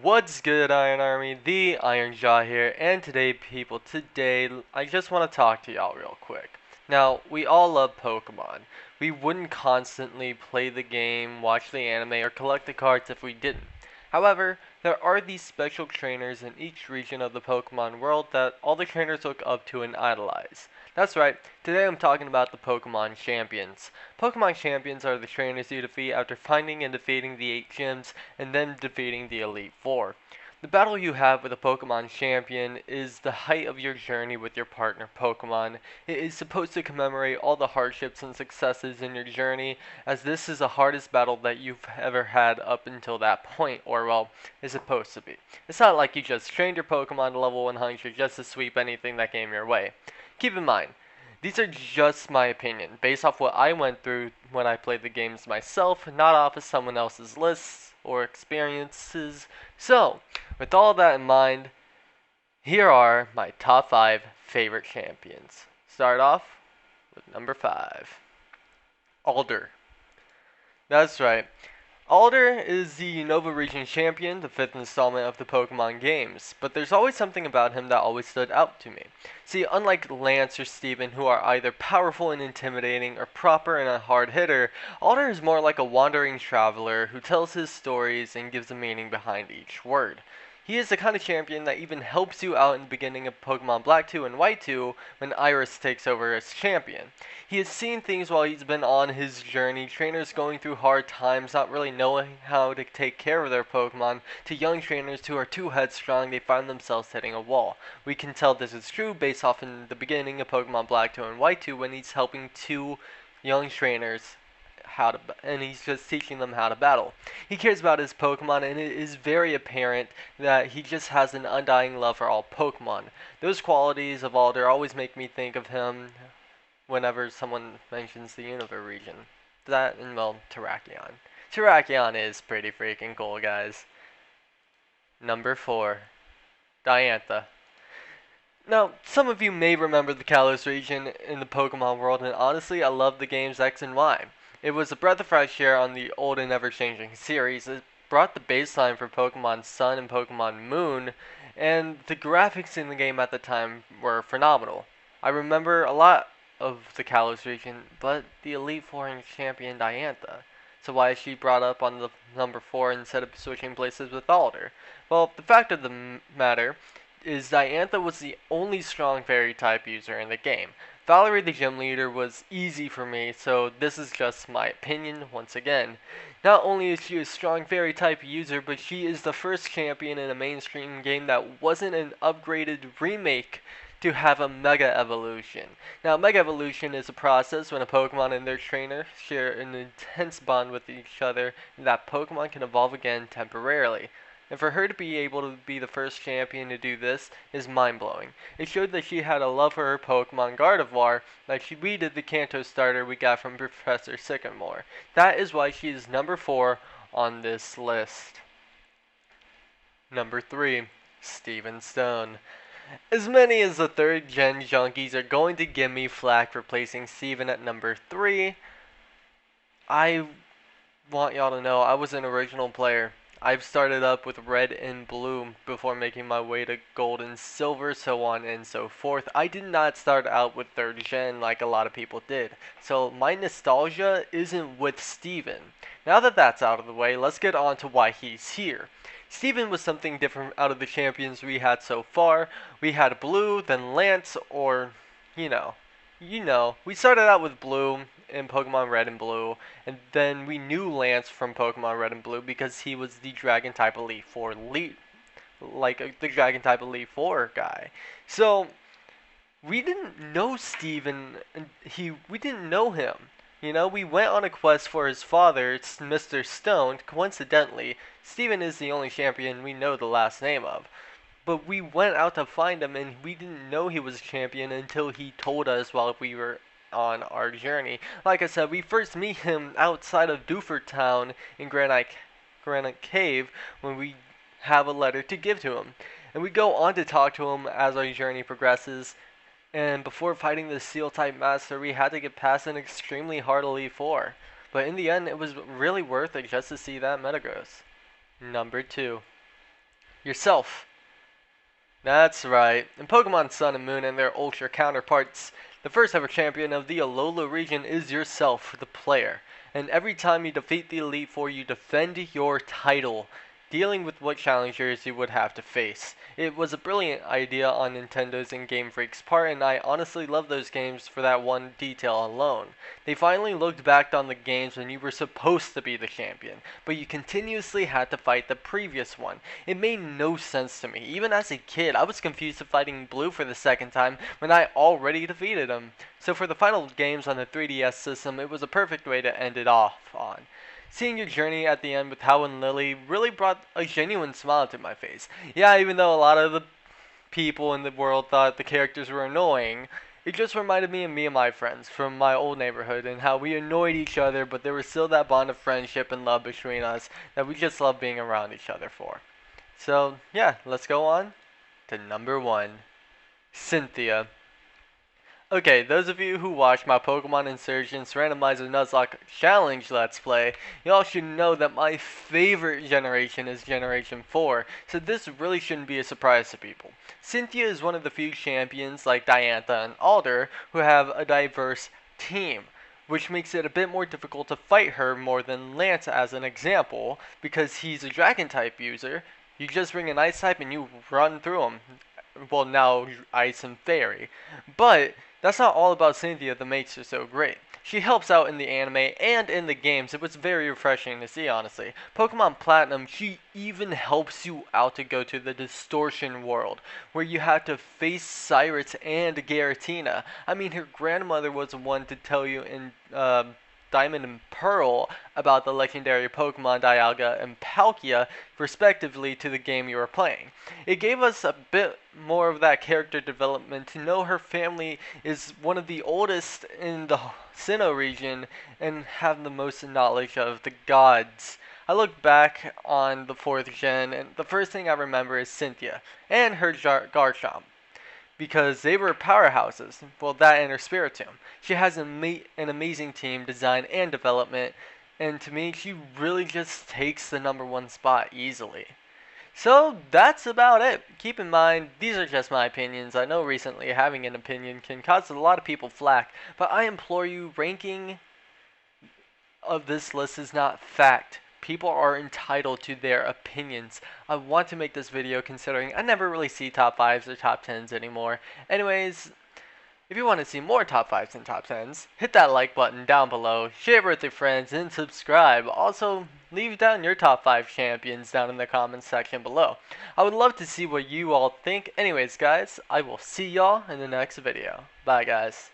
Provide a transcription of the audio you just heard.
What's good, Iron Army? The Iron Jaw here, and today I just want to talk to y'all real quick. Now, we all love Pokemon. We wouldn't constantly play the game, watch the anime, or collect the cards if we didn't. However, there are these special trainers in each region of the Pokemon world that all the trainers look up to and idolize. That's right, today I'm talking about the Pokemon Champions. Pokemon Champions are the trainers you defeat after finding and defeating the 8 gyms and then defeating the Elite Four. The battle you have with a Pokemon Champion is the height of your journey with your partner Pokemon. It is supposed to commemorate all the hardships and successes in your journey, as this is the hardest battle that you've ever had up until that point, or well, is supposed to be. It's not like you just trained your Pokemon to level 100 just to sweep anything that came your way. Keep in mind, these are just my opinion, based off what I went through when I played the games myself, not off of someone else's lists or experiences. So, with all that in mind, here are my top 5 favorite champions. Start off with number 5, Alder. That's right. Alder is the Unova Region Champion, the 5th installment of the Pokemon games, but there's always something about him that always stood out to me. See, unlike Lance or Steven, who are either powerful and intimidating or proper and a hard hitter, Alder is more like a wandering traveler who tells his stories and gives a meaning behind each word. He is the kind of champion that even helps you out in the beginning of Pokemon Black 2 and White 2 when Iris takes over as champion. He has seen things while he's been on his journey, trainers going through hard times, not really knowing how to take care of their Pokemon, to young trainers who are too headstrong, they find themselves hitting a wall. We can tell this is true based off in the beginning of Pokemon Black 2 and White 2 when he's helping 2 young trainers and he's just teaching them how to battle. He cares about his Pokemon, and it is very apparent that he just has an undying love for all Pokemon. Those qualities of Alder always make me think of him whenever someone mentions the Unova region. That and, well, Terrakion. Terrakion is pretty freaking cool, guys. Number 4, Diantha. Now, some of you may remember the Kalos region in the Pokemon world, and honestly, I love the games X and Y. It was a breath of fresh air on the old and ever-changing series. It brought the baseline for Pokemon Sun and Pokemon Moon, and the graphics in the game at the time were phenomenal. I remember a lot of the Kalos region, but the Elite Four and champion Diantha. So why is she brought up on the number 4 instead of switching places with Alder? Well, the fact of the matter is Diantha was the only strong fairy type user in the game. Valerie the gym leader was easy for me, so this is just my opinion once again. Not only is she a strong fairy type user, but she is the first champion in a mainstream game that wasn't an upgraded remake to have a Mega Evolution. Now, Mega Evolution is a process when a Pokemon and their trainer share an intense bond with each other, and that Pokemon can evolve again temporarily. And for her to be able to be the first champion to do this is mind-blowing. It showed that she had a love for her Pokemon Gardevoir, like we did the Kanto starter we got from Professor Sycamore. That is why she is number 4 on this list. Number 3, Steven Stone. As many as the 3rd gen junkies are going to give me flack for placing Steven at number 3, I want y'all to know I was an original player. I've started up with red and blue before making my way to gold and silver, so on and so forth. I did not start out with 3rd gen like a lot of people did. So my nostalgia isn't with Steven. Now that that's out of the way, let's get on to why he's here. Steven was something different out of the champions we had so far. We had Blue, then Lance, or, you know. We started out with Blue in Pokemon Red and Blue, and then we knew Lance from Pokemon Red and Blue because he was the Dragon type Elite Four the Dragon type Elite Four guy. So we didn't know Steven, and we didn't know him. We went on a quest for his father, it's Mr. Stone. Coincidentally, Steven is the only champion we know the last name of. But we went out to find him, and we didn't know he was a champion until he told us while we were on our journey. Like I said, we first meet him outside of Dewford Town in Granite Cave when we have a letter to give to him. And we go on to talk to him as our journey progresses. And before fighting the Steel-type Master, we had to get past an extremely hard Elite Four. But in the end, it was really worth it just to see that Metagross. Number 2, Yourself. That's right. In Pokemon Sun and Moon and their Ultra counterparts, the first ever champion of the Alola region is yourself, the player. And every time you defeat the Elite Four, you defend your title, dealing with what challengers you would have to face. It was a brilliant idea on Nintendo's and Game Freak's part, and I honestly love those games for that one detail alone. They finally looked back on the games when you were supposed to be the champion, but you continuously had to fight the previous one. It made no sense to me. Even as a kid, I was confused of fighting Blue for the second time when I already defeated him. So for the final games on the 3DS system, it was a perfect way to end it off on. Seeing your journey at the end with Hal and Lily really brought a genuine smile to my face. Yeah, even though a lot of the people in the world thought the characters were annoying, it just reminded me of me and my friends from my old neighborhood and how we annoyed each other, but there was still that bond of friendship and love between us that we just loved being around each other for. So, yeah, let's go on to number 1, Cynthia. Okay, those of you who watched my Pokemon Insurgence Randomizer Nuzlocke Challenge Let's Play, y'all should know that my favorite generation is Generation 4, so this really shouldn't be a surprise to people. Cynthia is one of the few champions like Diantha and Alder who have a diverse team, which makes it a bit more difficult to fight her more than Lance as an example, because he's a Dragon type user. You just bring an Ice type and you run through him. Well, now Ice and Fairy. But that's not all about Cynthia that makes her so great. She helps out in the anime and in the games. It was very refreshing to see, honestly. Pokemon Platinum, she even helps you out to go to the Distortion world, where you have to face Cyrus and Garatina. I mean, her grandmother was the one to tell you in Diamond and Pearl about the legendary Pokemon Dialga and Palkia, respectively, to the game you were playing. It gave us a bit more of that character development to know her family is one of the oldest in the Sinnoh region and have the most knowledge of the gods. I look back on the 4th gen and the first thing I remember is Cynthia and her Garchomp, because they were powerhouses. Well, that and her Spiritomb. She has an amazing team, design, and development, and to me, she really just takes the number 1 spot easily. So, that's about it. Keep in mind, these are just my opinions. I know recently having an opinion can cause a lot of people flack, but I implore you, ranking of this list is not fact. People are entitled to their opinions. I want to make this video considering I never really see top 5s or top 10s anymore. Anyways, if you want to see more top 5s and top 10s, hit that like button down below, share it with your friends, and subscribe. Also, leave down your top 5 champions down in the comments section below. I would love to see what you all think. Anyways, guys, I will see y'all in the next video. Bye, guys.